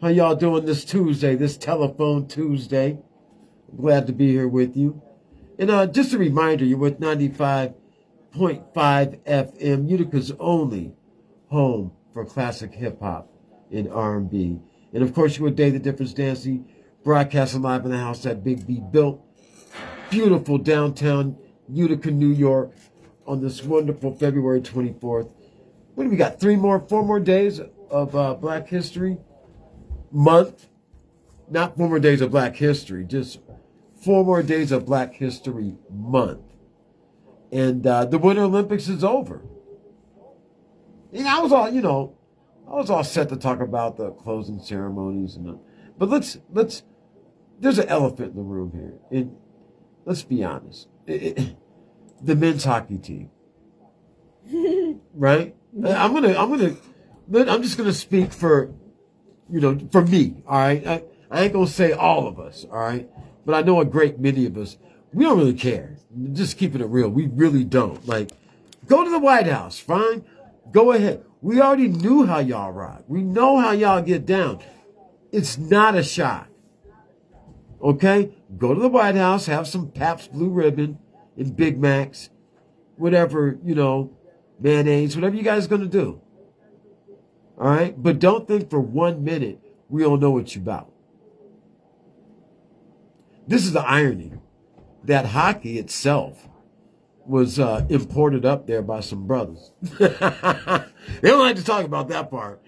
How y'all doing this Tuesday, this telephone Tuesday? Glad to be here with you. And just a reminder, you're with 95.5 FM, Utica's only home for classic hip hop and R&B. And of course, you're with Day the Difference Dancing, broadcasting live in the house that Big B built. Beautiful downtown Utica, New York, on this wonderful February 24th. What do we got? 4 more days of Black History Month. Not 4 more days of Black History, just 4 more days of Black History Month. And the Winter Olympics is over. And I was all set to talk about the closing ceremonies but let's there's an elephant in the room here. And let's be honest. The men's hockey team. Right? I'm just gonna speak for me, all right? I ain't gonna say all of us, all right? But I know a great many of us, we don't really care. Just keeping it real. We really don't. Like, go to the White House, fine? Go ahead. We already knew how y'all rock. We know how y'all get down. It's not a shock. Okay? Go to the White House, have some Pabst Blue Ribbon and Big Macs, whatever, mayonnaise, whatever you guys are gonna do. All right? But don't think for 1 minute we don't know what you're about. This is the irony that hockey itself was imported up there by some brothers. They don't like to talk about that part.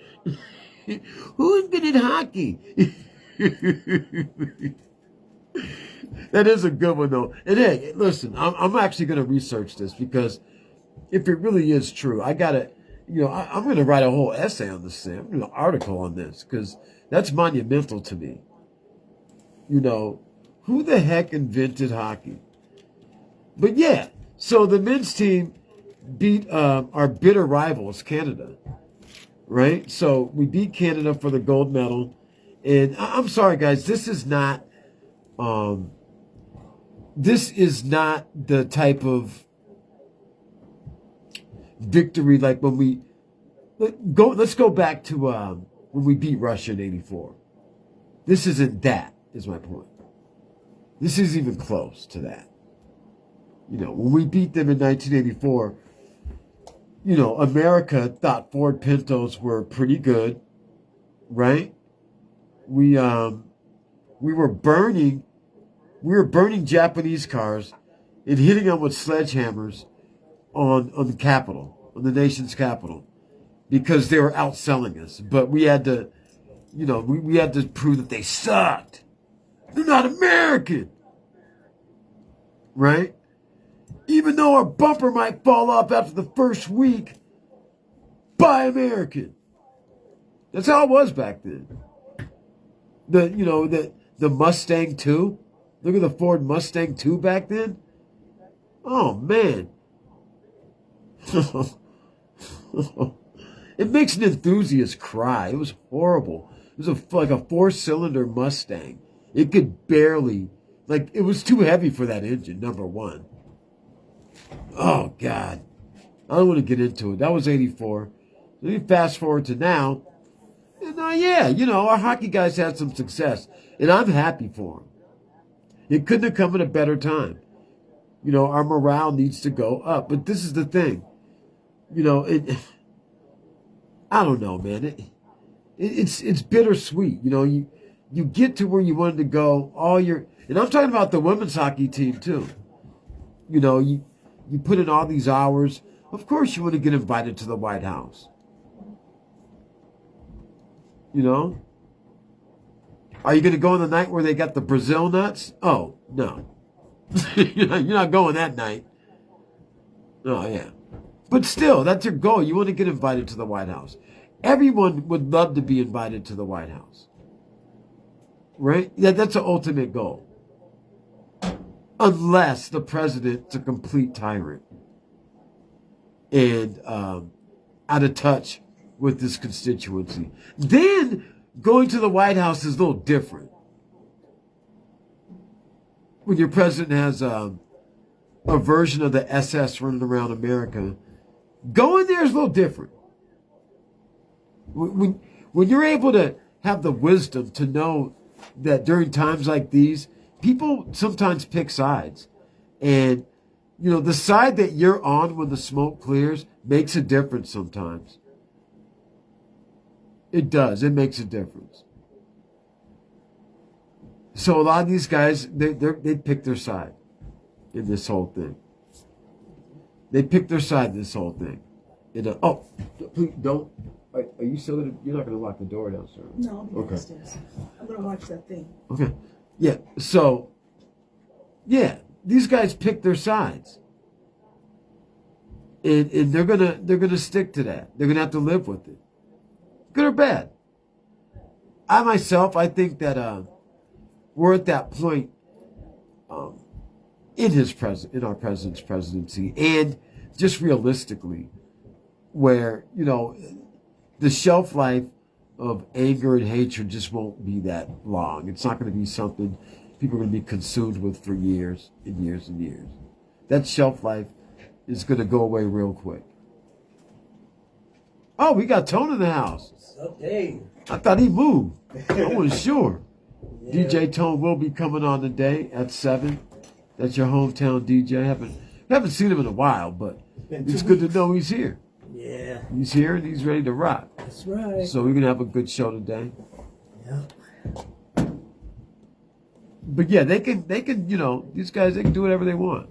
Who invented hockey? That is a good one, though. And hey, listen, I'm actually going to research this because if it really is true, I got to, I'm going to write a whole essay on this thing. I'm going to an article on this because that's monumental to me. Who the heck invented hockey? But yeah, so the men's team beat our bitter rivals, Canada, right? So we beat Canada for the gold medal. And I'm sorry, guys, this is not the type of victory like when we let's go back to when we beat Russia in '84. This isn't that, is my point. This isn't even close to that. When we beat them in 1984, America thought Ford Pintos were pretty good, right? We were burning Japanese cars and hitting them with sledgehammers on the capital, on the nation's capital, because they were outselling us. But we had to, we had to prove that they sucked. They're not American, right? Even though our bumper might fall off after the first week, buy American. That's how it was back then. The Mustang 2. Look at the Ford Mustang 2 back then. Oh, man. It makes an enthusiast cry. It was horrible. It was like a 4-cylinder Mustang. It could barely, it was too heavy for that engine, number one. Oh, God. I don't want to get into it. That was 84. Let me fast forward to now. And our hockey guys had some success. And I'm happy for them. It couldn't have come at a better time. Our morale needs to go up. But this is the thing. I don't know, man. It's bittersweet. You get to where you wanted to go. And I'm talking about the women's hockey team too. You put in all these hours. Of course you want to get invited to the White House. Are you going to go on the night where they got the Brazil nuts? Oh, no. You're not going that night. Oh, yeah. But still, that's your goal. You want to get invited to the White House. Everyone would love to be invited to the White House. Right? Yeah, that's the ultimate goal. Unless the president's a complete tyrant and out of touch with this constituency. Then going to the White House is a little different. When your president has a version of the SS running around America, going there is a little different. When you're able to have the wisdom to know that during times like these, people sometimes pick sides. And, you know, the side that you're on when the smoke clears makes a difference sometimes. It does. It makes a difference. So a lot of these guys, they pick their side in this whole thing. They pick their side in this whole thing. Oh, please don't. Are you still gonna? You're not gonna lock the door downstairs? No, I'll be downstairs. I'm gonna watch that thing. Okay. Yeah. So, yeah, these guys pick their sides, and they're gonna stick to that. They're gonna have to live with it, good or bad. I think that we're at that point in our president's presidency, and just realistically, where, you know, the shelf life of anger and hatred just won't be that long. It's not going to be something people are going to be consumed with for years and years and years. That shelf life is going to go away real quick. Oh, we got Tone in the house. What's up, Dave? I thought he moved. I wasn't sure. Yeah. DJ Tone will be coming on today at 7. That's your hometown DJ. Haven't seen him in a while, but it's good to know he's here. Yeah. He's here and he's ready to rock. That's right. So we're going to have a good show today. Yeah. But yeah, they can, you know, these guys, they can do whatever they want.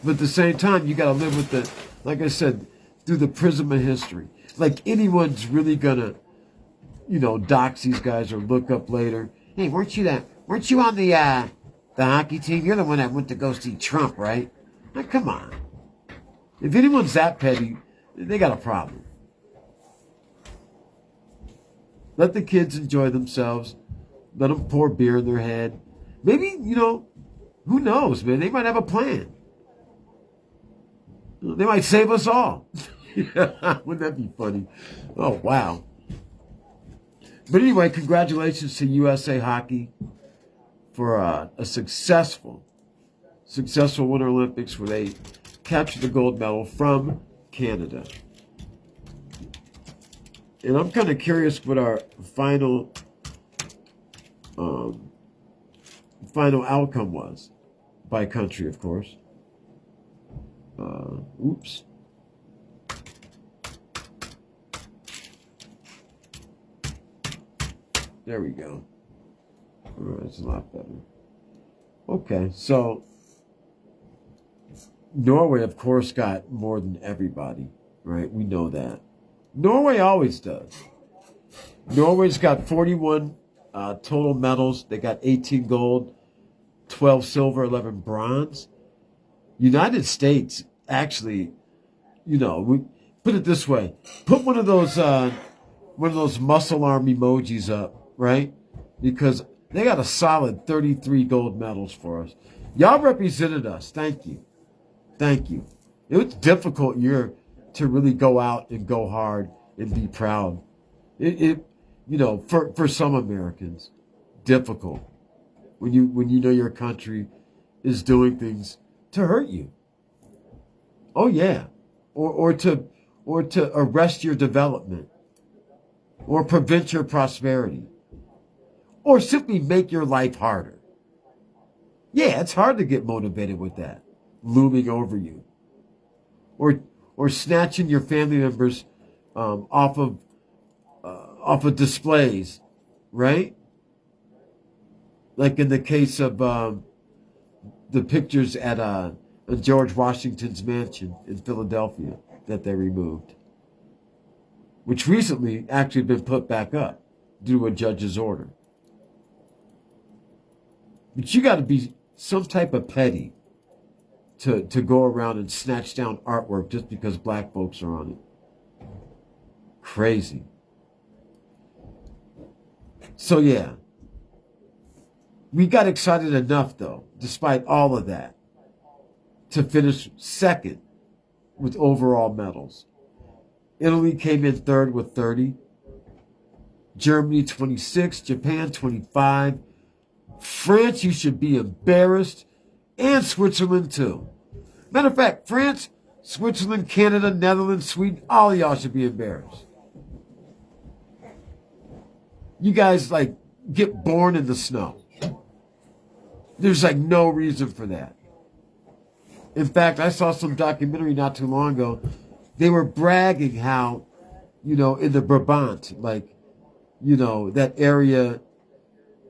But at the same time, you got to live with the, like I said, through the prism of history. Like anyone's really going to, you know, dox these guys or look up later. Hey, weren't you on the hockey team? You're the one that went to go see Trump, right? Now, come on. If anyone's that petty, they got a problem. Let the kids enjoy themselves. Let them pour beer in their head. Maybe, you know, who knows, man? They might have a plan. They might save us all. Wouldn't that be funny? Oh, wow. But anyway, congratulations to USA Hockey for a successful Winter Olympics where they captured the gold medal from Canada. And I'm kind of curious what our final outcome was by country, of course. Oops. There we go. All right, it's a lot better. Okay, so Norway, of course, got more than everybody, right? We know that. Norway always does. Norway's got 41 total medals. They got 18 gold, 12 silver, 11 bronze. United States, actually, you know, we put it this way: put one of those muscle arm emojis up, right? Because they got a solid 33 gold medals for us. Y'all represented us. Thank you. Thank you. It was a difficult year to really go out and go hard and be proud. It you know, for some Americans, difficult when you know your country is doing things to hurt you. Oh yeah, or to arrest your development, or prevent your prosperity, or simply make your life harder. Yeah, it's hard to get motivated with that looming over you, or snatching your family members off of displays, right? Like in the case of the pictures at George Washington's mansion in Philadelphia that they removed, which recently actually been put back up due to a judge's order. But you got to be some type of petty to go around and snatch down artwork just because black folks are on it. Crazy. So yeah, we got excited enough though, despite all of that, to finish second with overall medals. Italy came in third with 30. Germany 26, Japan 25. France, you should be embarrassed. And Switzerland too. Matter of fact, France, Switzerland, Canada, Netherlands, Sweden, all of y'all should be embarrassed. you guys like get born in the snow. There's like no reason for that. In fact, I saw some documentary not too long ago. They were bragging how, in the Brabant, like, that area,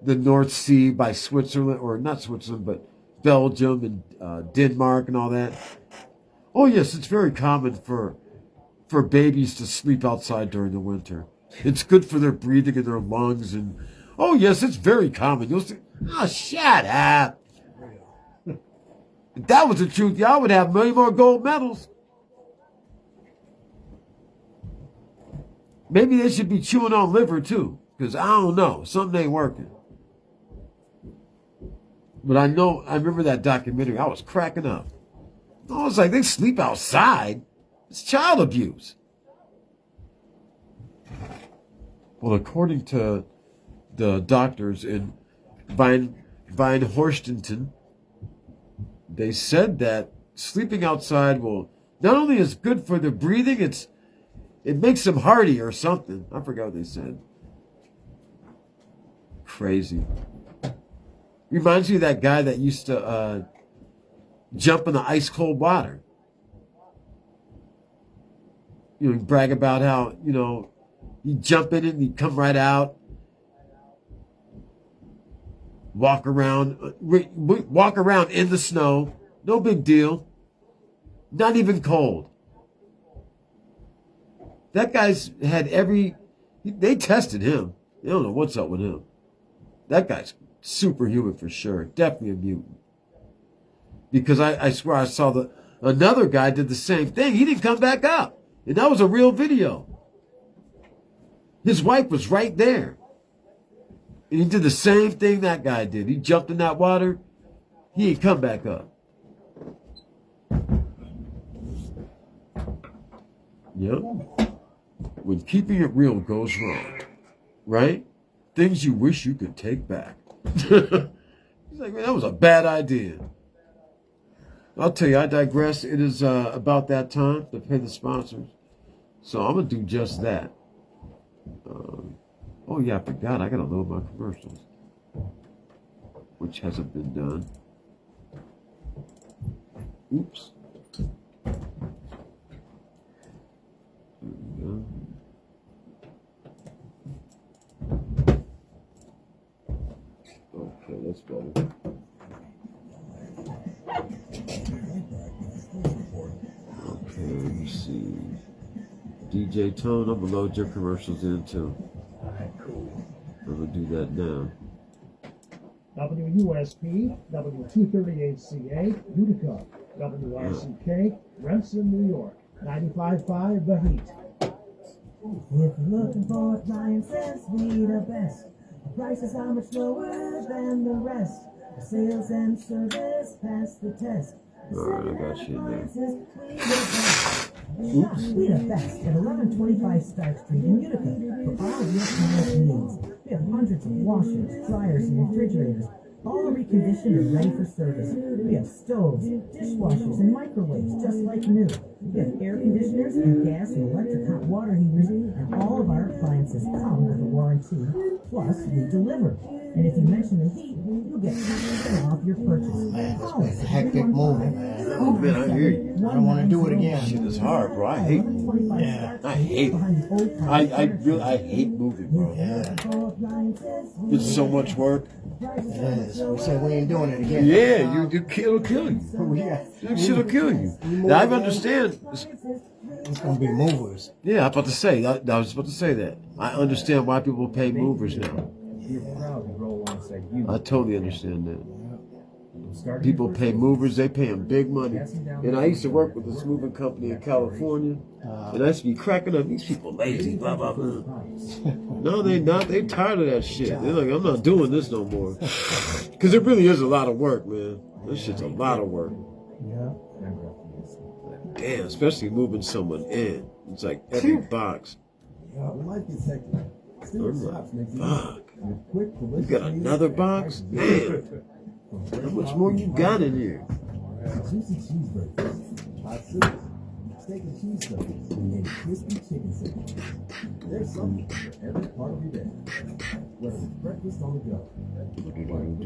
the North Sea by Switzerland, or not Switzerland, but Belgium and Denmark and all that. Oh, yes, it's very common for babies to sleep outside during the winter. It's good for their breathing and their lungs. And oh, yes, it's very common. You'll see. Oh, shut up. If that was the truth, y'all would have many more gold medals. Maybe they should be chewing on liver, too. Because I don't know. Something ain't working. But I remember that documentary. I was cracking up. I was like, they sleep outside. It's child abuse. Well, according to the doctors in Horstenton, they said that sleeping outside will not only is good for the breathing, it makes them hardy or something. I forgot what they said. Crazy. Reminds me of that guy that used to jump in the ice cold water. Brag about how, he'd jump in it and he'd come right out. Walk around in the snow. No big deal. Not even cold. That guy's had they tested him. They don't know what's up with him. That guy's superhuman for sure. Definitely a mutant. Because I swear I saw another guy did the same thing. He didn't come back up. And that was a real video. His wife was right there. And he did the same thing that guy did. He jumped in that water. He ain't come back up. Yep. When keeping it real goes wrong, right? Things you wish you could take back. He's like, man, that was a bad idea. I'll tell you, I digress. It is about that time to pay the sponsors. So I'm going to do just that. Oh, yeah, I forgot. I got to load my commercials, which hasn't been done. Oops. There we go. Okay, that's better. Okay, let me see. DJ Tone, I'm gonna load your commercials in too. Alright, cool. I'm gonna do that now. WUSP, W238CA, Utica, WRCK, Remsen, New York, 95.5 The Heat. If you're looking for appliances, we the best. The prices are much lower than the rest. The sales and service pass the test. Alright, I got you in there. We the best at 1125 Stark Street in Utica for all of your appliance needs. We have hundreds of washers, dryers, and refrigerators, all reconditioned and ready for service. We have stoves, dishwashers, and microwaves just like new. We have air conditioners and gas and electric hot water heaters, and all of our appliances come with a warranty. Plus, we deliver. And if you mention the heat, you'll get 10% off your purchase. Man, it's been hectic moving, man. Oh man, I hear you. I don't want to do it again. Shit is hard, bro. I hate moving. Yeah. I hate it. I hate moving, bro. Yeah. It's so much work. Yes. We said we ain't doing it again. Yeah, it'll kill you. Yeah. That shit'll kill you. Now, I understand. It's going to be movers. Yeah, I was about to say. I was about to say that. I understand why people pay movers now. I totally understand that. People pay movers, they pay them big money. And I used to work with this moving company in California, and I used to be cracking up. These people lazy, blah, blah, blah. No, they not. They tired of that shit. They're like, I'm not doing this no more. Because it really is a lot of work, man. This shit's a lot of work. Yeah. Damn, especially moving someone in. It's like every box. When life gets hectic, I'm like, fuck. You got another box? Man. How much more you got in here? juicy cheeseburgers, hot soup, steak and cheese burgers, and crispy chicken sandwich. There's something for every part of your day. Whether it's breakfast on the go, lunch with friends,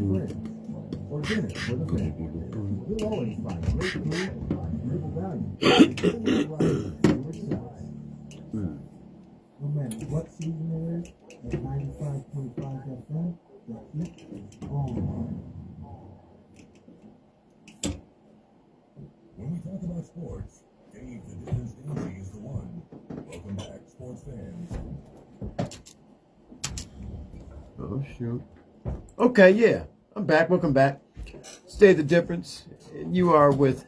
or dinner for the family, you'll always find great food and great value. No matter what season it is, at 95.5 FM, the heat is on. When we talk about sports, Dave the Difference Daily is the one. Welcome back, sports fans. Oh, shoot. Okay, yeah. I'm back. Welcome back. Stay the difference. And you are with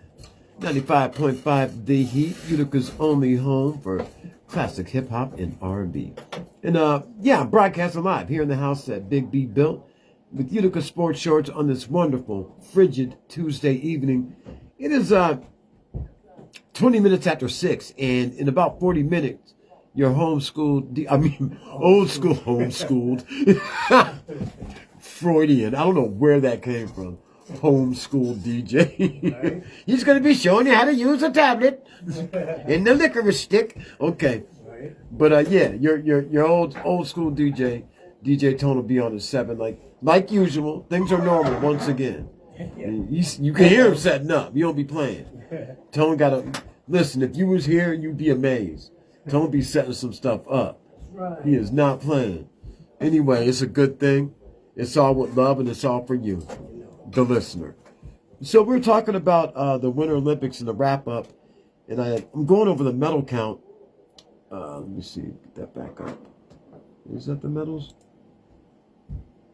95.5 The Heat, Utica's only home for classic hip-hop and R&B. And, yeah, I'm broadcasting live here in the house that Big B built with Utica Sports Shorts on this wonderful, frigid Tuesday evening. It is 20 minutes after 6, and in about 40 minutes, your old school homeschooled. Freudian. I don't know where that came from. Homeschool DJ. He's going to be showing you how to use a tablet and the licorice stick. Okay. But yeah, your old school DJ Tone will be on at 7 like usual. Things are normal once again. You can hear him setting up. You don't be playing. Tone got to listen. If you was here, you'd be amazed. Tone be setting some stuff up. He is not playing. Anyway, it's a good thing. It's all with love, and it's all for you, the listener. So we're talking about the Winter Olympics and the wrap-up, and I'm going over the medal count. Let me see. Get that back up. Is that the medals?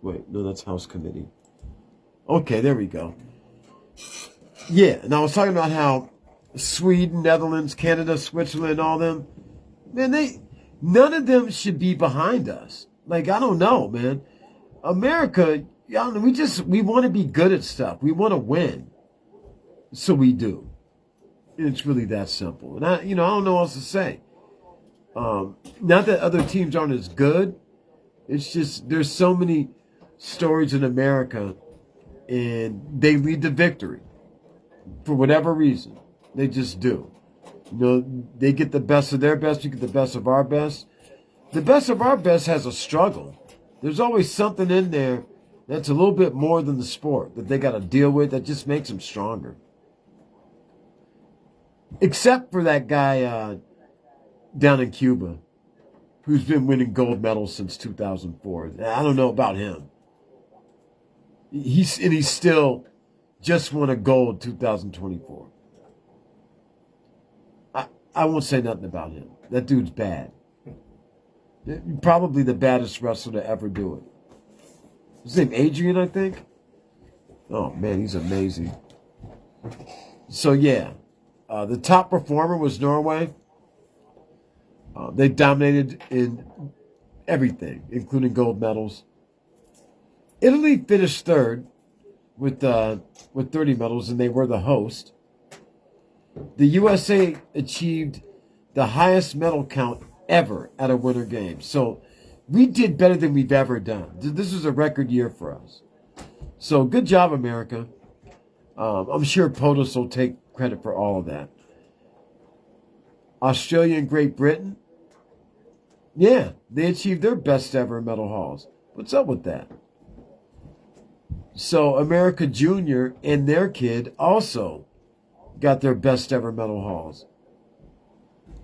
Wait, no, that's House Committee. Okay, there we go. Yeah, and I was talking about how Sweden, Netherlands, Canada, Switzerland, all them, man, none of them should be behind us. Like, I don't know, man. America, we want to be good at stuff. We want to win. So we do. And it's really that simple. And I don't know what else to say. Not that other teams aren't as good. It's just there's so many stories in America, and they lead to victory for whatever reason. They just do. They get the best of their best. We get the best of our best. The best of our best has a struggle. There's always something in there that's a little bit more than the sport that they got to deal with that just makes them stronger. Except for that guy down in Cuba who's been winning gold medals since 2004. I don't know about him. He's still just won a gold 2024. I won't say nothing about him. That dude's bad. Probably the baddest wrestler to ever do it. His name Adrian, I think. Oh man, he's amazing. So yeah, the top performer was Norway. They dominated in everything, including gold medals. Italy finished third with 30 medals, and they were the host. The USA achieved the highest medal count ever at a Winter Games. So we did better than we've ever done. This was a record year for us. So good job, America. I'm sure POTUS will take credit for all of that. Australia and Great Britain, yeah, they achieved their best ever medal hauls. What's up with that? So America Junior and their kid also got their best ever medal hauls.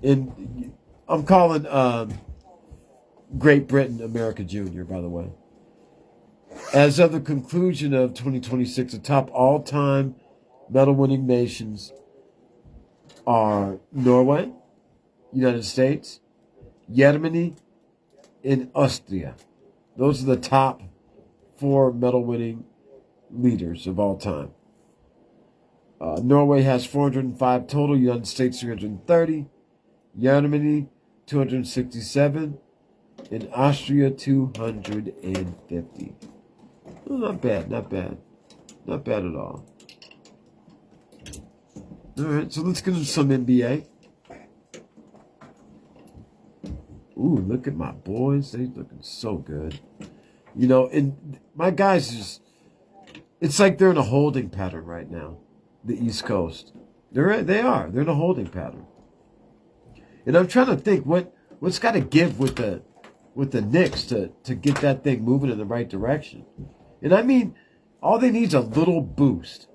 And I'm calling Great Britain America Junior, by the way. As of the conclusion of 2026, the top all-time medal-winning nations are Norway, United States, Germany, and Austria. Those are the top 4 medal-winning leaders of all time. Norway has 405 total, United States 330, Germany 267, and Austria 250. Oh, not bad, not bad. Not bad at all. All right, so let's get into some NBA. Ooh, look at my boys. They're looking so good. And my guys it's like they're in a holding pattern right now. The East Coast. They're in a holding pattern. And I'm trying to think what's got to give with the with the Knicks to get that thing moving in the right direction. And I mean, all they need is a little boost.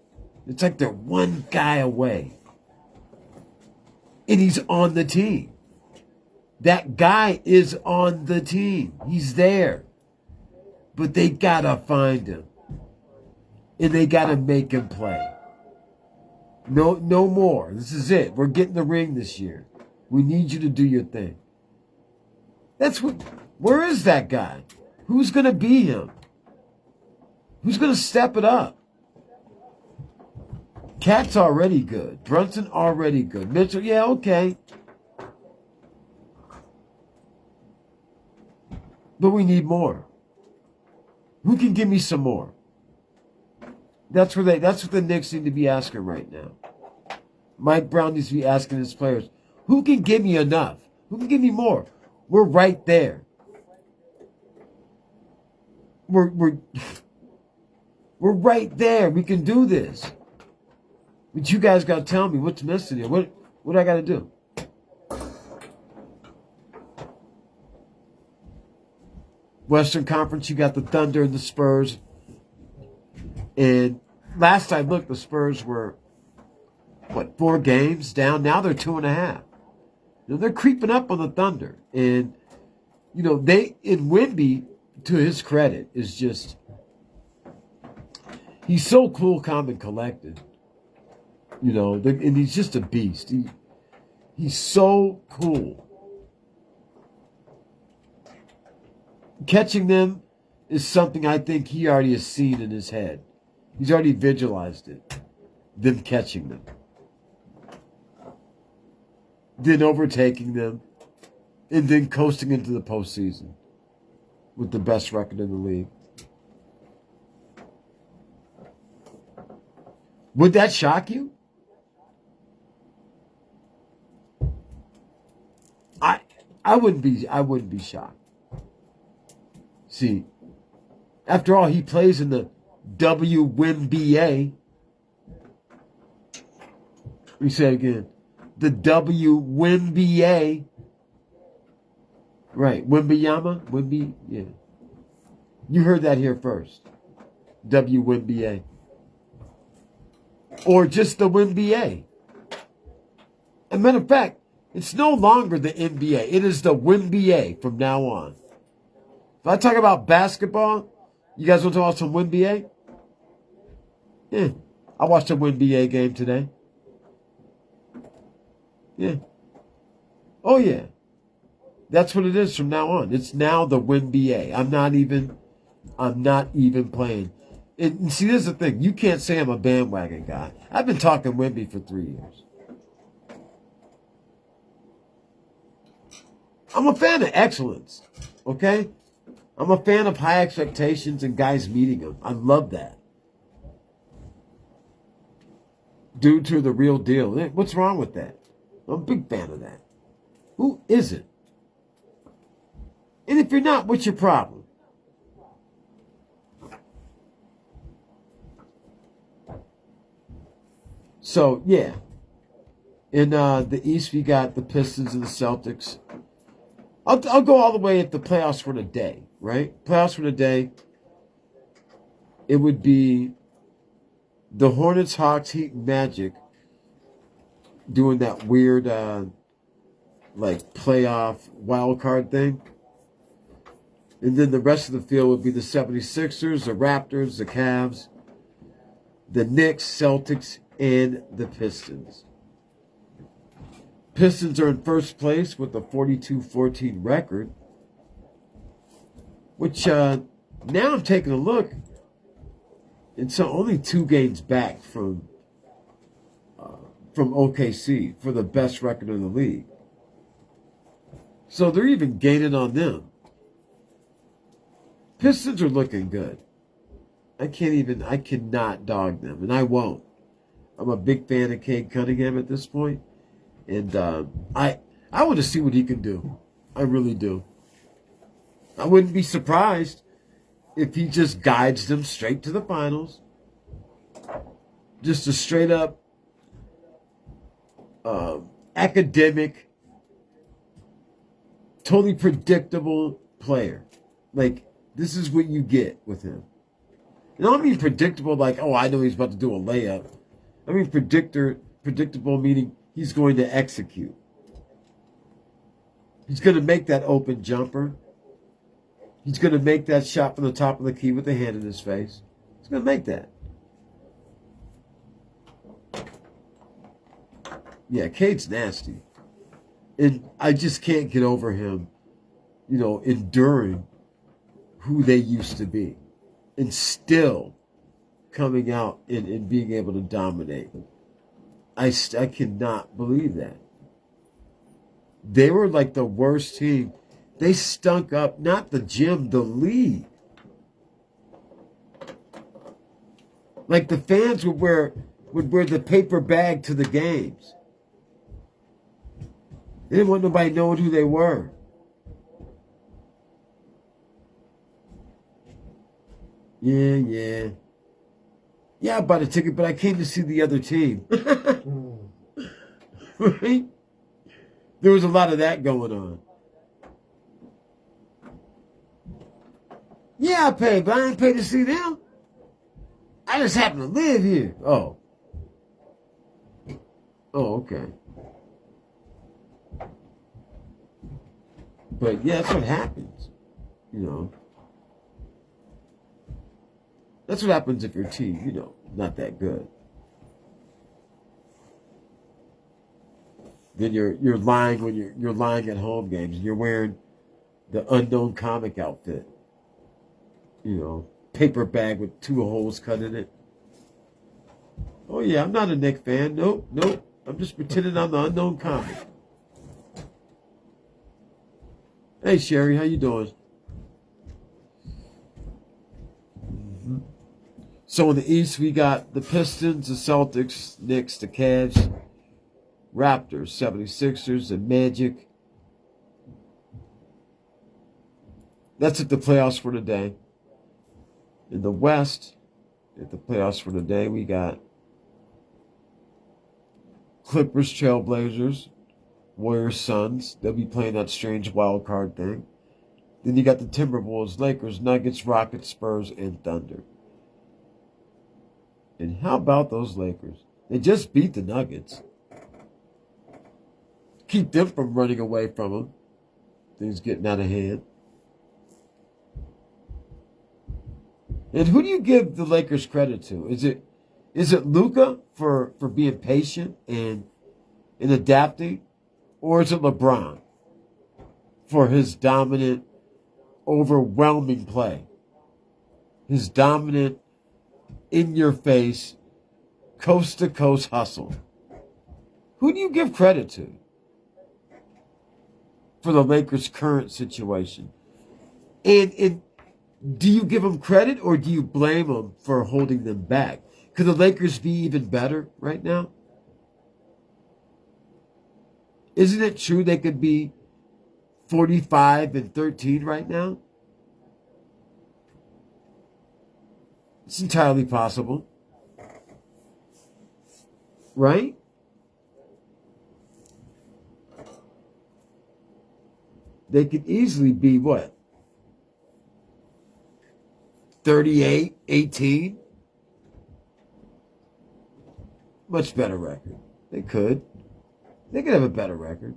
It's like they're one guy away. And he's on the team. That guy is on the team. He's there. But they gotta find him. And they gotta make him play. No more. This is it. We're getting the ring this year. We need you to do your thing. Where is that guy? Who's gonna be him? Who's gonna step it up? Cat's already good. Brunson already good. Mitchell, yeah, okay. But we need more. Who can give me some more? That's what the Knicks need to be asking right now. Mike Brown needs to be asking his players, who can give me enough? Who can give me more? We're right there. We're right there. We can do this. But you guys got to tell me what's missing here. What I got to do? Western Conference, you got the Thunder and the Spurs. And last I looked, the Spurs were, 4 games down? Now they're 2.5. They're creeping up on the Thunder. And, Wemby, to his credit, is just, he's so cool, calm, and collected. And he's just a beast. He's so cool. Catching them is something I think he already has seen in his head. He's already visualized it. Them catching them. Then overtaking them. And then coasting into the postseason. With the best record in the league. Would that shock you? I wouldn't be shocked. See, after all, he plays in the WNBA. Let me say it again. The WNBA. Right. Wembanyama? Yeah. You heard that here first. WNBA. Or just the WNBA. As a matter of fact, it's no longer the NBA. It is the WNBA from now on. If I talk about basketball, you guys want to talk about some WNBA? Yeah. I watched a WNBA game today. Yeah. Oh, yeah. That's what it is from now on. It's now the WNBA. I'm not even playing. And see, this is the thing. You can't say I'm a bandwagon guy. I've been talking Wemby for 3 years. I'm a fan of excellence, okay? I'm a fan of high expectations and guys meeting them. I love that. Dude to the real deal. What's wrong with that? I'm a big fan of that. Who isn't? And if you're not, what's your problem? So, yeah. In the East, we got the Pistons and the Celtics. I'll go all the way if the playoffs were today, right? Playoffs were today. It would be the Hornets, Hawks, Heat, and Magic doing that weird, playoff wild card thing. And then the rest of the field would be the 76ers, the Raptors, the Cavs, the Knicks, Celtics, and the Pistons. Pistons are in first place with a 42-14 record, which now I'm taking a look. It's only 2 games back from OKC for the best record in the league. So they're even gaining on them. Pistons are looking good. I cannot dog them, and I won't. I'm a big fan of Cade Cunningham at this point. And I want to see what he can do. I really do. I wouldn't be surprised if he just guides them straight to the finals. Just a straight up academic, totally predictable player. Like, this is what you get with him. And I don't mean predictable like, oh, I know he's about to do a layup. I mean predictable meaning he's going to execute. He's going to make that open jumper. He's going to make that shot from the top of the key with the hand in his face. He's going to make that. Yeah, Cade's nasty. And I just can't get over him, enduring who they used to be. And still coming out and being able to dominate. I cannot believe that. They were like the worst team. They stunk up, not the gym, the league. Like the fans would wear the paper bag to the games. They didn't want nobody knowing who they were. Yeah. Yeah, I bought a ticket, but I came to see the other team. Right? There was a lot of that going on. Yeah, I paid, but I ain't paid to see them. I just happen to live here. Oh, okay. But yeah, that's what happens. That's what happens if your team, not that good. Then you're lying when you're lying at home games and you're wearing the unknown comic outfit. Paper bag with 2 holes cut in it. Oh yeah, I'm not a Knicks fan. Nope. I'm just pretending I'm the unknown comic. Hey Sherry, how you doing? So in the East, we got the Pistons, the Celtics, Knicks, the Cavs, Raptors, 76ers, the Magic. That's at the playoffs for today. In the West, at the playoffs for today, we got Clippers, Trailblazers, Warriors, Suns. They'll be playing that strange wild card thing. Then you got the Timberwolves, Lakers, Nuggets, Rockets, Spurs, and Thunder. And how about those Lakers? They just beat the Nuggets. Keep them from running away from them. Things getting out of hand. And who do you give the Lakers credit to? Is it Luka for being patient and adapting? Or is it LeBron for his dominant, overwhelming play? His dominant, in-your-face, coast-to-coast hustle. Who do you give credit to for the Lakers' current situation? And do you give them credit or do you blame them for holding them back? Could the Lakers be even better right now? Isn't it true they could be 45-13 right now? It's entirely possible. Right? They could easily be what? 38-18? Much better record. They could. They could have a better record.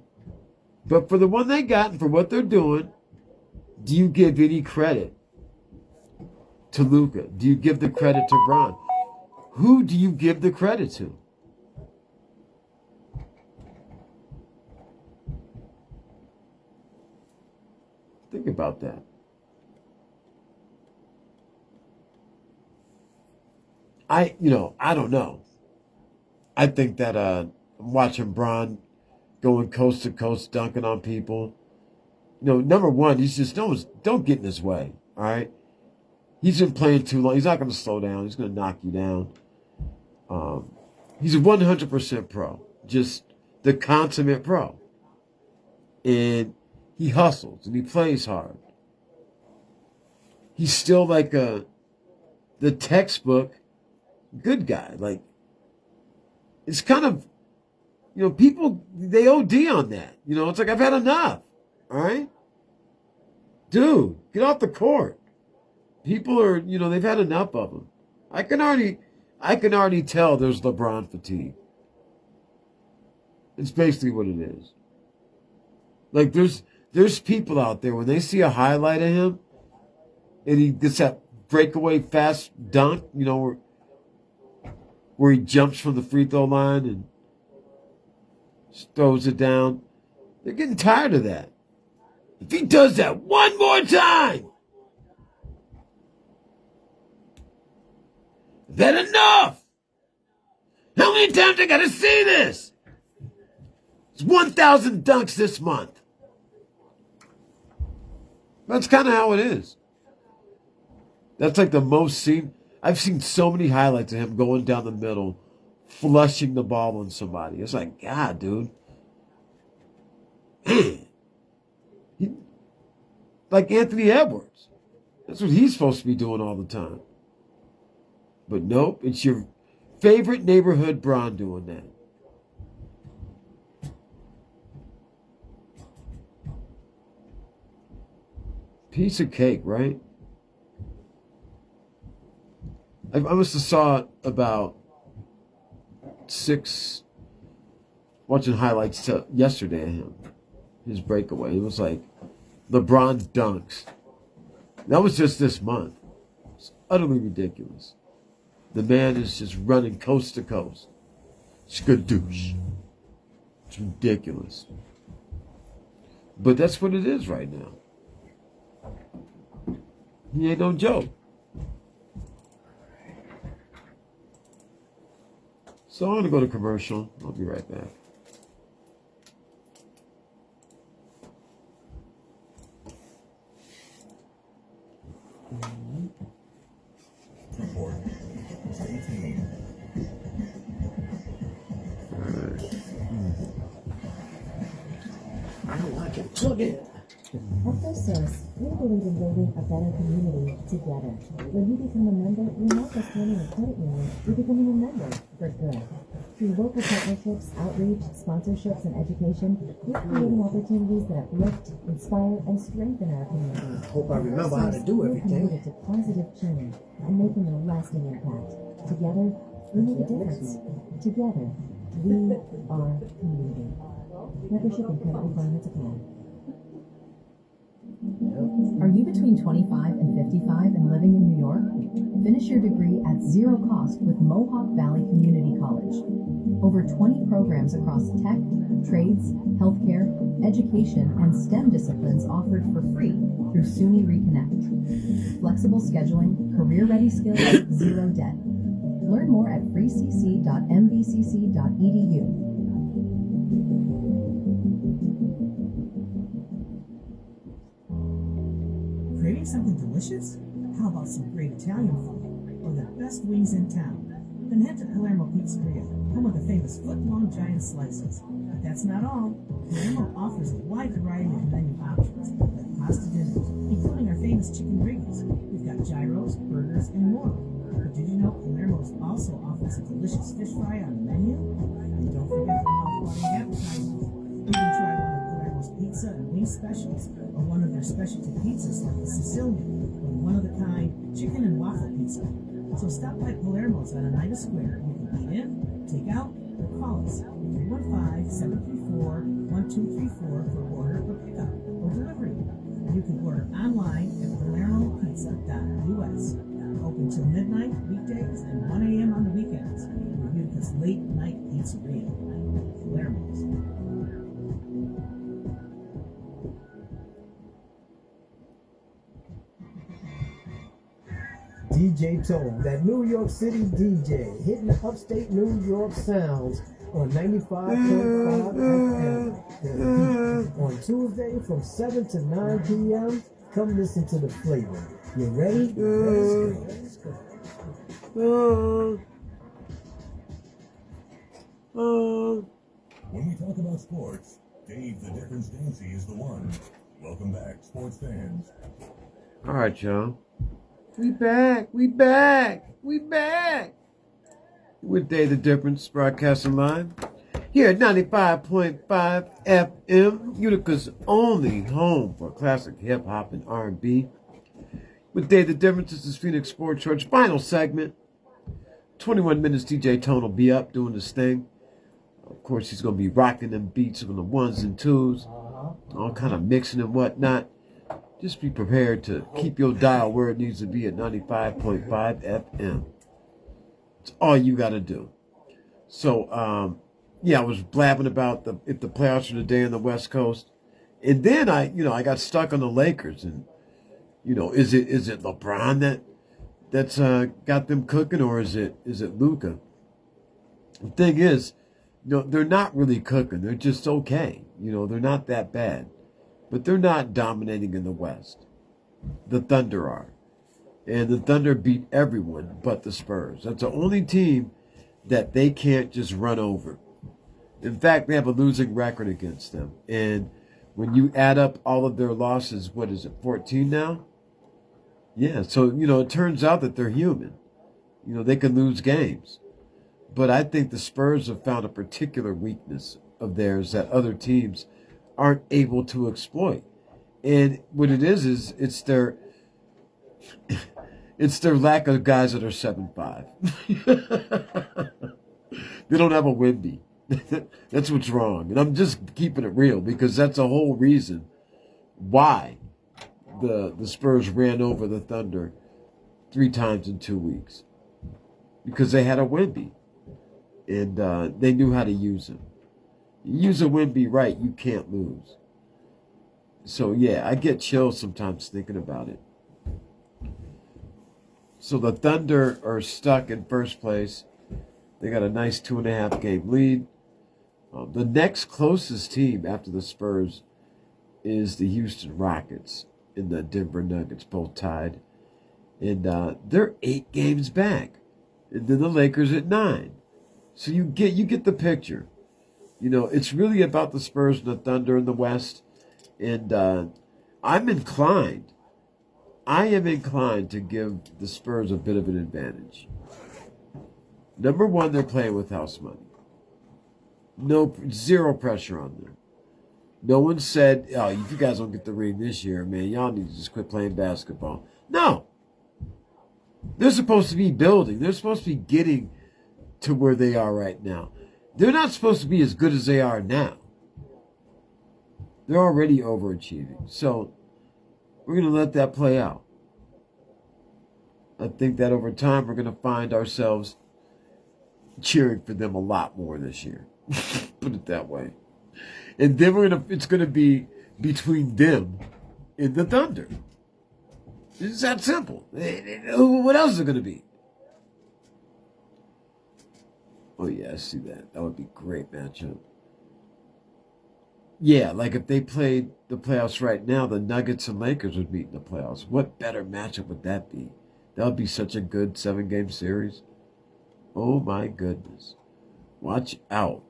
But for the one they got and for what they're doing, do you give any credit to Luka? Do you give the credit to Bron? Who do you give the credit to? Think about that. I don't know. I think that I'm watching Bron going coast to coast, dunking on people. Number one, he's just don't get in his way. All right, he's been playing too long. He's not going to slow down. He's going to knock you down. He's a 100% pro, just the consummate pro, and he hustles and he plays hard. He's still like the textbook good guy. Like, it's kind of, people, they OD on that. It's like, I've had enough. All right? Dude, get off the court. People are, they've had enough of him. I can already tell there's LeBron fatigue. It's basically what it is. Like there's people out there when they see a highlight of him and he gets that breakaway fast dunk, where he jumps from the free throw line and throws it down. They're getting tired of that. If he does that one more time, that enough? How many times I gotta see this? It's 1,000 dunks this month. That's kind of how it is. That's like the most seen. I've seen so many highlights of him going down the middle, flushing the ball on somebody. It's like, God, dude. Man. Like Anthony Edwards. That's what he's supposed to be doing all the time. But nope, it's your favorite neighborhood Bron doing that. Piece of cake, right? I must have saw it about 6, watching highlights yesterday of him, his breakaway. It was like LeBron dunks. That was just this month. It's utterly ridiculous. The man is just running coast to coast. Skadoosh. It's ridiculous. But that's what it is right now. He ain't no joke. So I'm going to go to commercial. I'll be right back. Report. Stay tuned. I don't like it. Plug in. At First Source, we believe in building a better community together. When you become a member, you're not just joining a credit union, you're becoming a member for good. Through local partnerships, outreach, sponsorships, and education, we're creating opportunities that uplift, inspire, and strengthen our community. I hope I remember how to do We're everything. committed to positive change and making a lasting impact. Together, we make a difference. Together, we are community. Membership and credit requirements apply. Are you between 25 and 55 and living in New York? Finish your degree at zero cost with Mohawk Valley Community College. Over 20 programs across tech, trades, healthcare, education, and STEM disciplines offered for free through SUNY Reconnect. Flexible scheduling, career-ready skills, zero debt. Learn more at freecc.mvcc.edu. Craving something delicious? How about some great Italian food? Or the best wings in town? Then head to Palermo Pizzeria, home of the famous foot-long giant slices. But that's not all. Palermo offers a wide variety of menu options, like pasta dinners, including our famous chicken wings. We've got gyros, burgers, and more. But did you know Palermo's also offers a delicious fish fry on the menu? And don't forget the mouth-watering appetizers. You can try one of Palermo's pizza and wing specials, or one of their specialty pizzas like the Sicilian, or one-of-a-kind chicken and waffle pizza. So stop by Palermo's on Oneida Square. You can eat in, take out, or call us at 315-734-1234 for order or pickup or delivery. You can order online at palermopizza.us. Open till midnight weekdays and 1 a.m. on the weekends. We're Utica's late night pizzeria. Palermo's. DJ Toe, that New York City DJ, hitting the upstate New York sounds on 95.5 FM. On Tuesday from 7 to 9 p.m., come listen to the flavor. You ready? Let's go. When we talk about sports, Dave the Difference Dancy is the one. Welcome back, sports fans. All right, y'all. We back. With Dave the Difference, broadcasting live Here at 95.5 FM, Utica's only home for classic hip hop and R&B. With Day the Difference, this is Phoenix Sports Church final segment. 21 minutes, DJ Tone will be up doing this thing. Of course, he's going to be rocking them beats on the ones and twos, all kind of mixing and whatnot. Just be prepared to keep your dial where it needs to be at 95.5 FM. It's all you got to do. So, yeah, I was blabbing about if the playoffs are today on the West Coast. And then I got stuck on the Lakers. And, is it LeBron that's got them cooking, or is it Utica? The thing is, they're not really cooking. They're just okay. They're not that bad. But they're not dominating in the West. The Thunder are. And the Thunder beat everyone but the Spurs. That's the only team that they can't just run over. In fact, they have a losing record against them. And when you add up all of their losses, what is it, 14 now? Yeah, so, it turns out that they're human. They can lose games. But I think the Spurs have found a particular weakness of theirs that other teams aren't able to exploit. And what it is it's their lack of guys that are 7'5". They don't have a Wemby. That's what's wrong. And I'm just keeping it real because that's the whole reason why the Spurs ran over the Thunder 3 times in 2 weeks. Because they had a Wemby. And they knew how to use him. You use a Wemby right, you can't lose. So, yeah, I get chills sometimes thinking about it. So the Thunder are stuck in first place. They got a nice 2.5 game lead. The next closest team after the Spurs is the Houston Rockets and the Denver Nuggets, both tied. And they're 8 games back. And then the Lakers at 9. So you get the picture. It's really about the Spurs and the Thunder in the West. And I am inclined to give the Spurs a bit of an advantage. Number one, they're playing with house money. Zero pressure on them. No one said, "Oh, if you guys don't get the ring this year, man, y'all need to just quit playing basketball." No. They're supposed to be building. They're supposed to be getting to where they are right now. They're not supposed to be as good as they are now. They're already overachieving. So we're going to let that play out. I think that over time we're going to find ourselves cheering for them a lot more this year. Put it that way. And then it's going to be between them and the Thunder. It's that simple. What else is it going to be? Oh, yeah, I see that. That would be a great matchup. Yeah, like if they played the playoffs right now, the Nuggets and Lakers would meet in the playoffs. What better matchup would that be? That would be such a good 7-game series. Oh, my goodness. Watch out.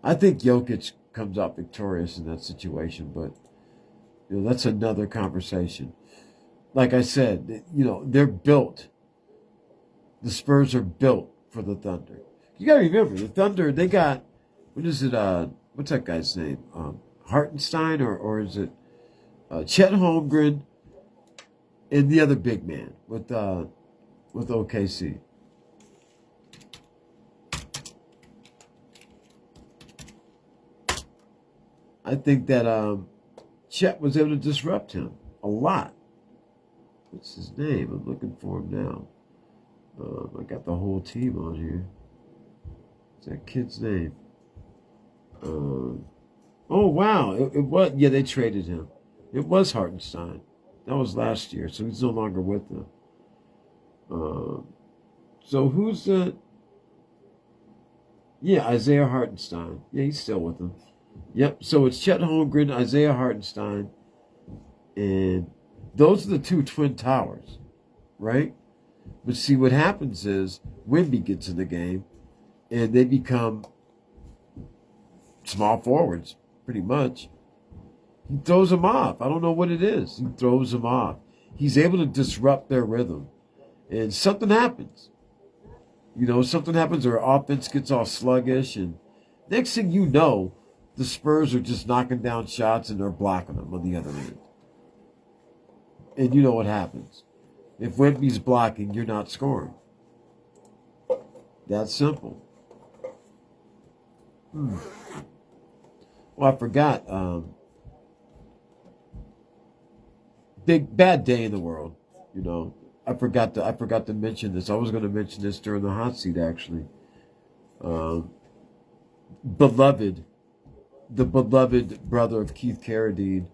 I think Jokic comes out victorious in that situation, but that's another conversation. Like I said, they're built. The Spurs are built for the Thunder. You got to remember, the Thunder, they got, what is it, what's that guy's name? Hartenstein, or is it Chet Holmgren and the other big man with OKC? I think that Chet was able to disrupt him a lot. What's his name? I'm looking for him now. I got the whole team on here. What's that kid's name? Oh, wow. It was, yeah, they traded him. It was Hartenstein. That was last year, so he's no longer with them. So who's the... Yeah, Isaiah Hartenstein. Yeah, he's still with them. Yep, so it's Chet Holmgren, Isaiah Hartenstein, and those are the 2 twin towers, right? But see, what happens is Wemby gets in the game, and they become small forwards, pretty much. He throws them off. I don't know what it is. He throws them off. He's able to disrupt their rhythm, and something happens. Something happens. Their offense gets all sluggish, and Next thing you know, the Spurs are just knocking down shots and they're blocking them on the other end. And you know what happens. If Wemby's blocking, you're not scoring. That's simple. Well, I forgot. Big bad day in the world. You know, I forgot to mention this. I was going to mention this during the hot seat, actually. The beloved brother of Keith Carradine,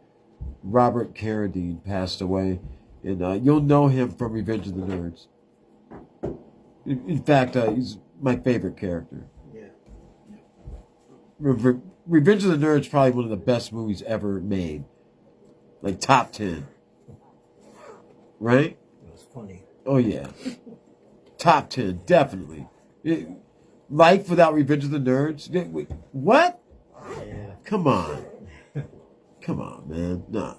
Robert Carradine, passed away, and you'll know him from Revenge of the Nerds. In fact, he's my favorite character. Yeah. Revenge of the Nerds is probably one of the best movies ever made, like top 10. Right? It was funny. Oh yeah, top 10 definitely. Life without Revenge of the Nerds? Wait, what? Yeah. Come on. Come on, man. Nah.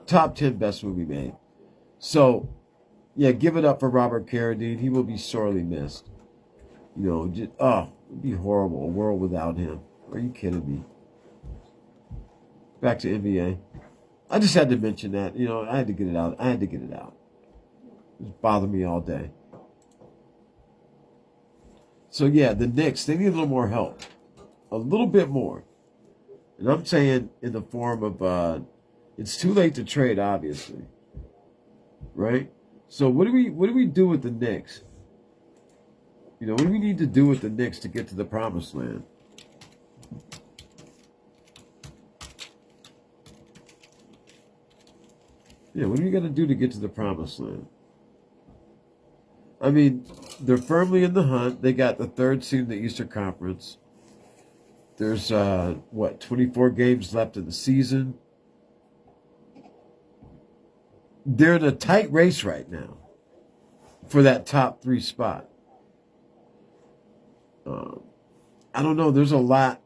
Top 10 best movie made. So, yeah, give it up for Robert Carradine. He will be sorely missed. You know, it'd be horrible. A world without him. Are you kidding me? Back to NBA. I just had to mention that. You know, I had to get it out. It's bothered me all day. So, yeah, the Knicks, they need a little more help. A little bit more. And I'm saying in the form of, it's too late to trade, obviously. Right? So what do we do with the Knicks? You know, what do we need to do with the Knicks to get to the promised land? Yeah, what are we going to do to get to the promised land? I mean, they're firmly in the hunt. They got the 3rd seed in the Eastern Conference. There's, 24 games left in the season. They're in a tight race right now for that top 3 spot. I don't know. There's a lot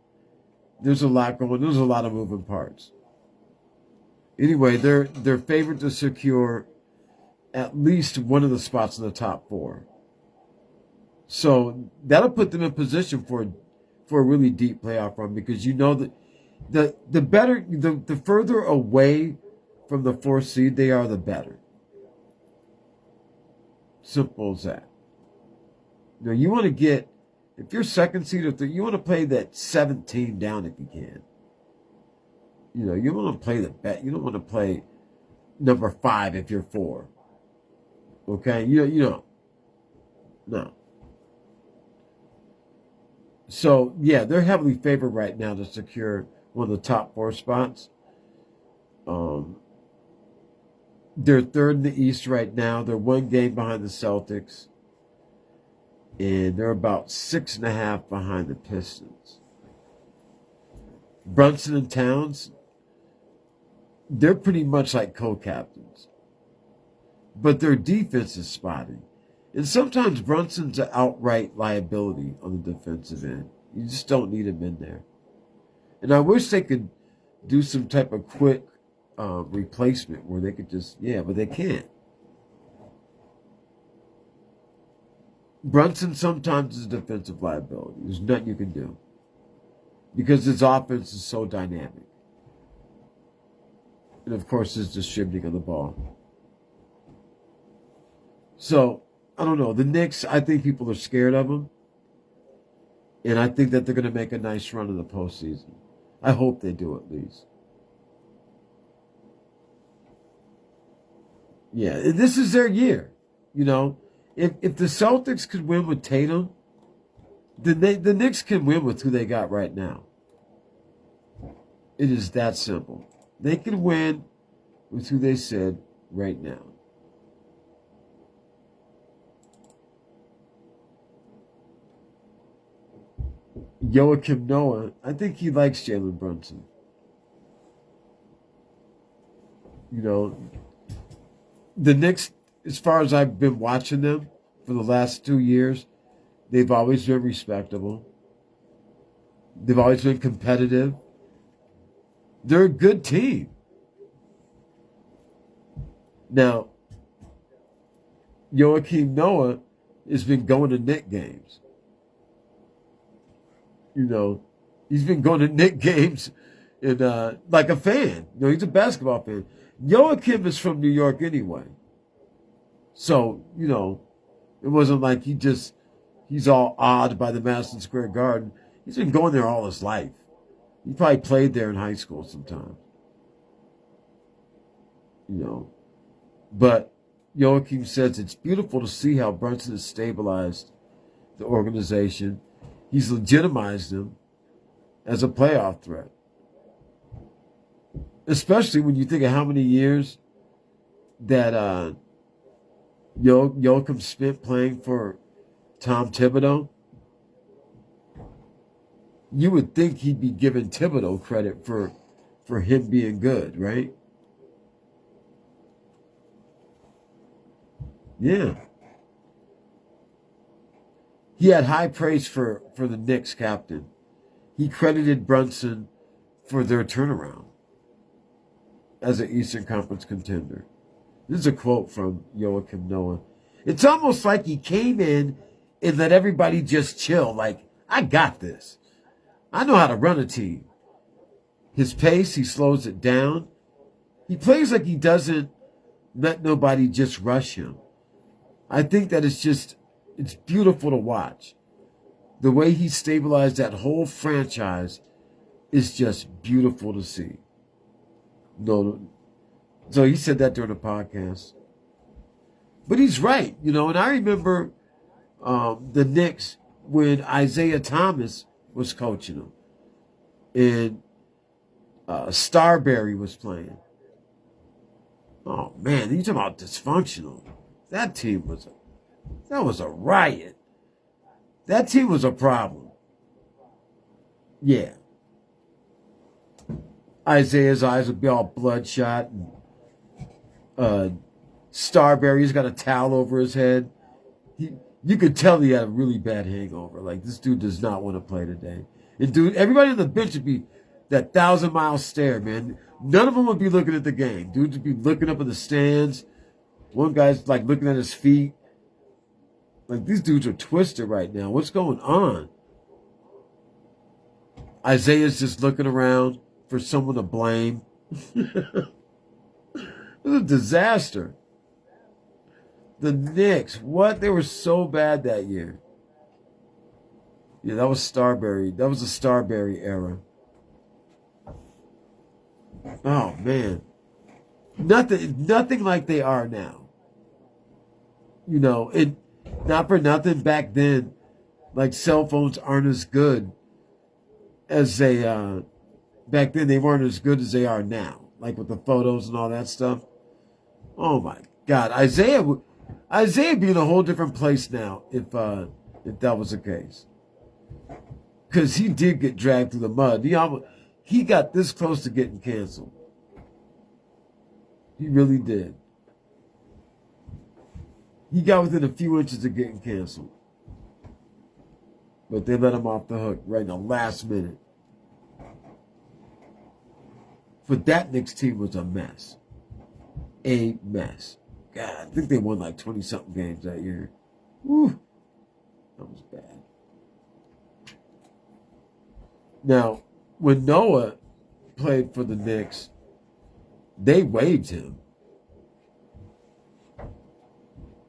going. There's a lot of moving parts. Anyway, they're favored to secure at least one of the spots in the top 4. So that'll put them in position for a really deep playoff run, because you know that the further away from the 4th seed they are, the better. Simple as that. You know, you want to get, if you're 2nd seed or 3rd, you want to play that 7th team down if you can. You know, you want to play the bet. You don't want to play number 5 if you're 4. Okay, no. So yeah, they're heavily favored right now to secure one of the top 4 spots. They're 3rd in the East right now. They're 1 game behind the Celtics, and they're about 6.5 behind the Pistons. Brunson and Towns, they're pretty much like co-captains, but their defense is spotty. And sometimes Brunson's an outright liability on the defensive end. You just don't need him in there. And I wish they could do some type of quick replacement where they could just, but they can't. Brunson sometimes is a defensive liability. There's nothing you can do, because his offense is so dynamic. And of course, his distributing of the ball. So, I don't know. The Knicks, I think people are scared of them. And I think that they're going to make a nice run in the postseason. I hope they do, at least. Yeah, this is their year. You know, if the Celtics could win with Tatum, then the Knicks can win with who they got right now. It is that simple. They can win with who they said right now. Joakim Noah, I think he likes Jalen Brunson. You know, the Knicks, as far as I've been watching them for the last 2 years, they've always been respectable. They've always been competitive. They're a good team. Now, Joakim Noah has been going to Knick games. You know, he's been going to Knicks games and like a fan. You know, he's a basketball fan. Joachim is from New York anyway. So, you know, it wasn't like he's all awed by the Madison Square Garden. He's been going there all his life. He probably played there in high school sometime. You know. But Joachim says it's beautiful to see how Brunson has stabilized the organization. He's legitimized them as a playoff threat. Especially when you think of how many years that Joachim spent playing for Tom Thibodeau. You would think he'd be giving Thibodeau credit for him being good, right? Yeah. He had high praise for the Knicks captain. He credited Brunson for their turnaround as an Eastern Conference contender. This is a quote from Joachim Noah. It's almost like he came in and let everybody just chill. Like, I got this. I know how to run a team. His pace, he slows it down. He plays like he doesn't let nobody just rush him. I think that it's beautiful to watch. The way he stabilized that whole franchise is just beautiful to see. No, so he said that during the podcast. But he's right, you know, and I remember the Knicks when Isaiah Thomas was coaching them. And Starberry was playing. Oh, man, you talking about dysfunctional. That team was a riot. That team was a problem. Yeah. Isaiah's eyes would be all bloodshot. And, Starberry's got a towel over his head. You could tell he had a really bad hangover. Like, this dude does not want to play today. And dude, everybody on the bench would be that 1,000-mile stare, man. None of them would be looking at the game. Dudes would be looking up in the stands. One guy's like looking at his feet. Like, these dudes are twisted right now. What's going on? Isaiah's just looking around for someone to blame. It was a disaster. The Knicks, what? They were so bad that year. Yeah, that was Starberry. That was the Starberry era. Oh, man. Nothing like they are now. You know, it not for nothing back then, like cell phones aren't as good as they back then they weren't as good as they are now. Like with the photos and all that stuff. Oh my God. Isaiah be in a whole different place now if that was the case. Because he did get dragged through the mud. He got this close to getting canceled. He really did. He got within a few inches of getting canceled. But they let him off the hook right in the last minute. But that Knicks team was a mess. A mess. God, I think they won like 20-something games that year. Whew. That was bad. Now, when Noah played for the Knicks, they waived him.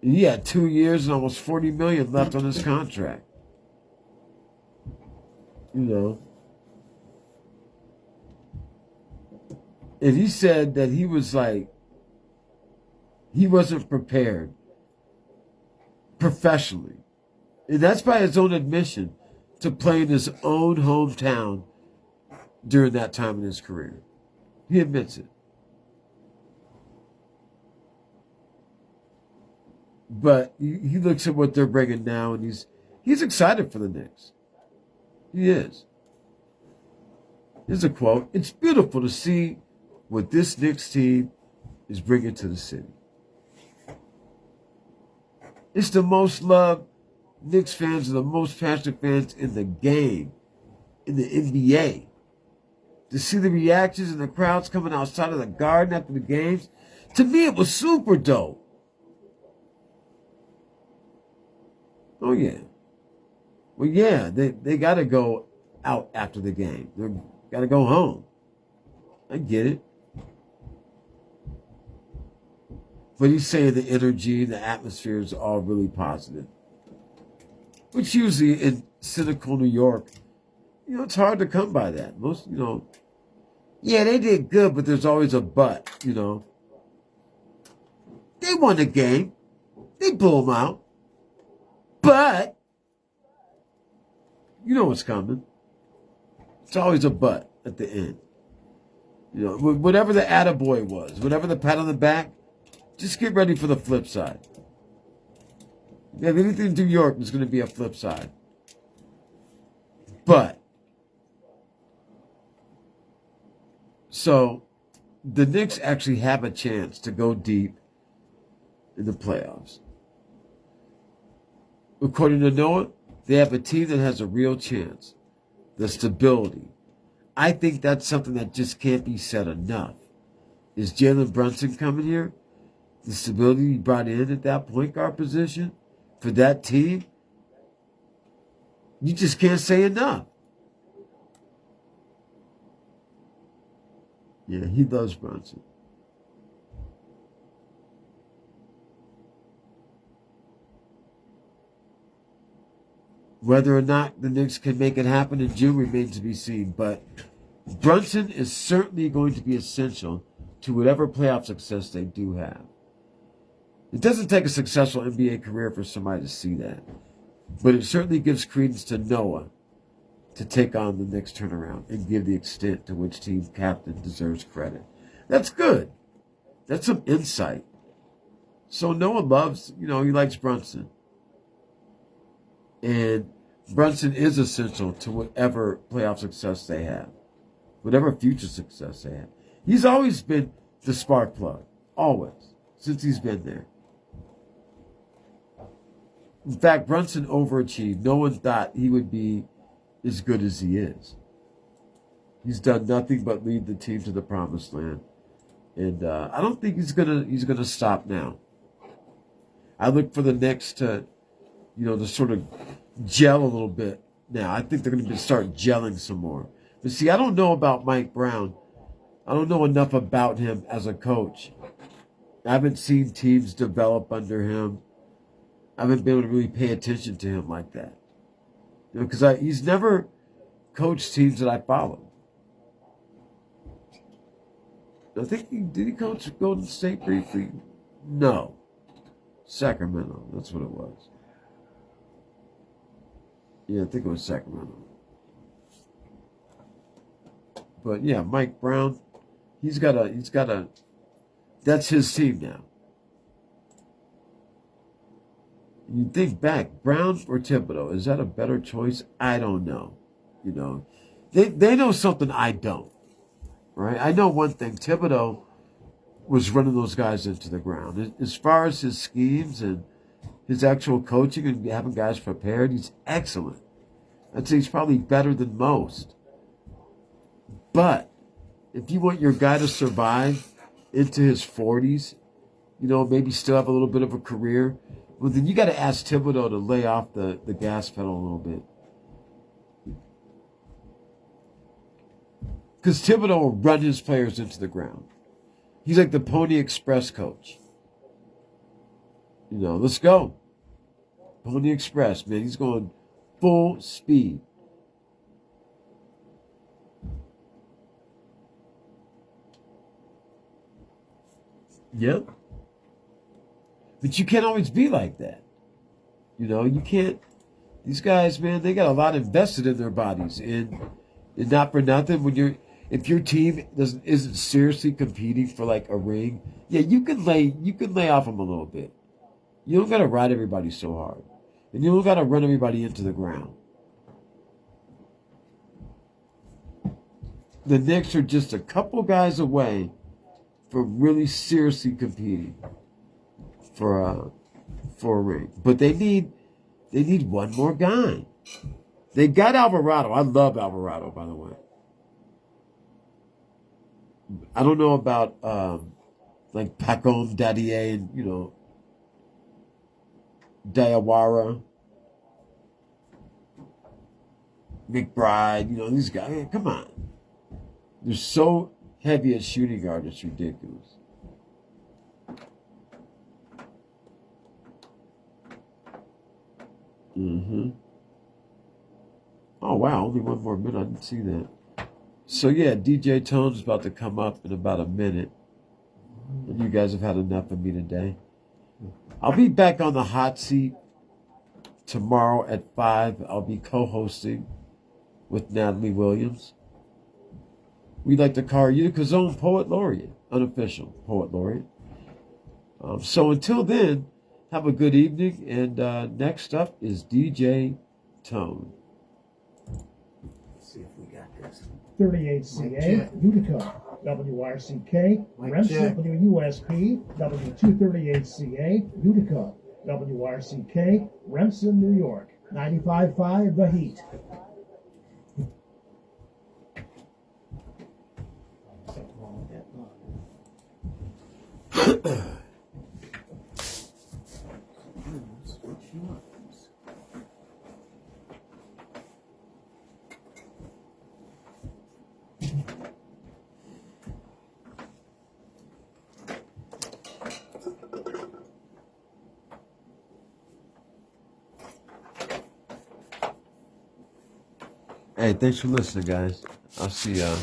He had 2 years and almost $40 million left on his contract. You know. And he said that he was like, he wasn't prepared professionally. And that's by his own admission to play in his own hometown during that time in his career. He admits it. But he looks at what they're bringing now, and he's excited for the Knicks. He is. Here's a quote. It's beautiful to see what this Knicks team is bringing to the city. It's the most loved Knicks fans are the most passionate fans in the game, in the NBA. To see the reactions and the crowds coming outside of the Garden after the games, to me it was super dope. Oh, yeah. Well, yeah, they got to go out after the game. They're got to go home. I get it. But he's saying the energy, the atmosphere is all really positive. Which usually in cynical New York, it's hard to come by that. Most, yeah, they did good, but there's always a but, They won the game. They blew them out. But, you know what's coming. It's always a but at the end. Whatever the attaboy was, whatever the pat on the back, just get ready for the flip side. If you have anything in New York, there's going to be a flip side. But, so, the Knicks actually have a chance to go deep in the playoffs. According to Noah, they have a team that has a real chance. The stability. I think that's something that just can't be said enough. Is Jalen Brunson coming here? The stability he brought in at that point guard position for that team? You just can't say enough. Yeah, he loves Brunson. Whether or not the Knicks can make it happen in June remains to be seen. But Brunson is certainly going to be essential to whatever playoff success they do have. It doesn't take a successful NBA career for somebody to see that. But it certainly gives credence to Noah to take on the Knicks turnaround and give the extent to which team captain deserves credit. That's good. That's some insight. So Noah loves, he likes Brunson. And Brunson is essential to whatever playoff success they have, whatever future success they have. He's always been the spark plug, always, since he's been there. In fact, Brunson overachieved. No one thought he would be as good as he is. He's done nothing but lead the team to the promised land, and I don't think he's gonna stop now. I look for the Knicks to sort of gel a little bit now. I think they're going to start gelling some more. But see, I don't know about Mike Brown. I don't know enough about him as a coach. I haven't seen teams develop under him. I haven't been able to really pay attention to him like that. Because he's never coached teams that I follow. I think did he coach Golden State briefly? No. Sacramento. That's what it was. Yeah, I think it was Sacramento. But yeah, Mike Brown, he's got a that's his team now. You think back, Brown or Thibodeau, is that a better choice? I don't know. They know something I don't. Right? I know one thing, Thibodeau was running those guys into the ground. As far as his schemes and his actual coaching and having guys prepared, he's excellent. I'd say he's probably better than most. But if you want your guy to survive into his 40s, maybe still have a little bit of a career, well, then you got to ask Thibodeau to lay off the gas pedal a little bit. Because Thibodeau will run his players into the ground. He's like the Pony Express coach. Let's go. Pony Express, man. He's going full speed. Yep. But you can't always be like that. You can't. These guys, man, they got a lot invested in their bodies. And not for nothing, if your team isn't seriously competing for like a ring, yeah, you can lay off them a little bit. You don't got to ride everybody so hard. And you don't got to run everybody into the ground. The Knicks are just a couple guys away from really seriously competing for a ring. But they need one more guy. They got Alvarado. I love Alvarado, by the way. I don't know about like Pacom Dadier and Diawara. McBride, you know, these guys. Man, come on. They're so heavy at shooting guard, it's ridiculous. Oh, wow, only one more minute. I didn't see that. So, yeah, DJ Tone's about to come up in about a minute. And you guys have had enough of me today. I'll be back on the hot seat tomorrow at 5. I'll be co-hosting with Natalie Williams. We like to call her Utica's own Poet Laureate, unofficial Poet Laureate. So until then, have a good evening. And next up is DJ Tone. Let's see if we got this. 38CA, Utica, WRCK, Remsen, WUSP, W238CA, Utica, WRCK, Remsen, New York, 95.5 The Heat. Hey, thanks for listening, guys. I'll see y'all.